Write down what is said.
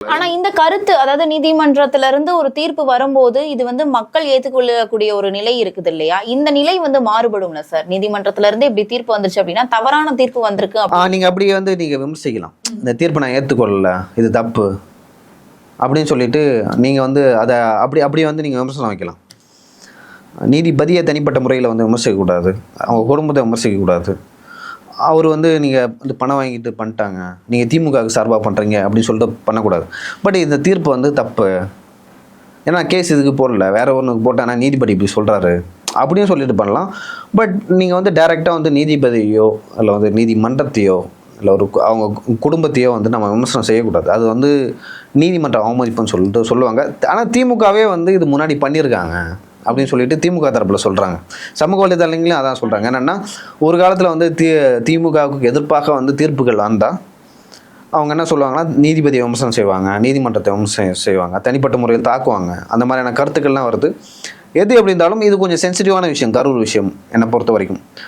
ஆனா இந்த கருத்து, அதாவது நீதிமன்றத்துல இருந்து ஒரு தீர்ப்பு வரும்போது இது வந்து மக்கள் ஏற்றுக்கொள்ளக்கூடிய ஒரு நிலை இருக்குது இல்லையா? இந்த நிலை வந்து மாறுபடும்ல சார்? நீதிமன்றத்துல இருந்து இப்படி தீர்ப்பு வந்துருச்சு அப்படின்னா தவறான தீர்ப்பு வந்திருக்கு நீங்க அப்படி வந்து நீங்க விமர்சிக்கலாம். இந்த தீர்ப்பை நான் ஏற்றுக்கொள்ளல, இது தப்பு அப்படின்னு சொல்லிட்டு நீங்க வந்து அதை அப்படி வந்து நீங்க விமர்சனம் வைக்கலாம். நீதிபதியை தனிப்பட்ட முறையில் வந்து விமர்சிக்கக்கூடாது, அவங்க குடும்பத்தை விமர்சிக்கக்கூடாது. அவர் வந்து நீங்கள் வந்து பணம் வாங்கிட்டு பண்ணிட்டாங்க, நீங்கள் திமுகவுக்கு சார்பாக பண்ணுறீங்க அப்படின்னு சொல்லிட்டு பண்ணக்கூடாது. பட் இந்த தீர்ப்பு வந்து தப்பு, ஏன்னா கேஸ் இதுக்கு போடல, வேறு ஒன்றுக்கு போட்டானா நீதிபதி இப்படி சொல்கிறாரு அப்படின்னு சொல்லிட்டு பண்ணலாம். பட் நீங்கள் வந்து டைரெக்டாக வந்து நீதிபதியோ இல்லை வந்து நீதிமன்றத்தையோ இல்லை அவங்க குடும்பத்தையோ வந்து நம்ம விமர்சனம் செய்யக்கூடாது. அது வந்து நீதிமன்ற அவமதிப்புன்னு சொல்லிட்டு சொல்லுவாங்க. ஆனால் திமுகவே வந்து இது முன்னாடி பண்ணியிருக்காங்க அப்படின்னு சொல்லிட்டு திமுக தரப்பில் சொல்கிறாங்க. சமூக வலைதளங்களையும் அதான் சொல்கிறாங்க. என்னென்னா ஒரு காலத்தில் வந்து திமுகவுக்கு எதிர்ப்பாக வந்து தீர்ப்புகள் வந்தால் அவங்க என்ன சொல்லுவாங்கன்னா நீதிபதியை விமர்சனம் செய்வாங்க, நீதிமன்றத்தை விமர்சனம் செய்வாங்க, தனிப்பட்ட முறையில் தாக்குவாங்க. அந்த மாதிரியான கருத்துக்கள்லாம் வருது. எது எப்படி இருந்தாலும் இது கொஞ்சம் சென்சிட்டிவான விஷயம், கரூர் விஷயம் என்னை பொறுத்த வரைக்கும்.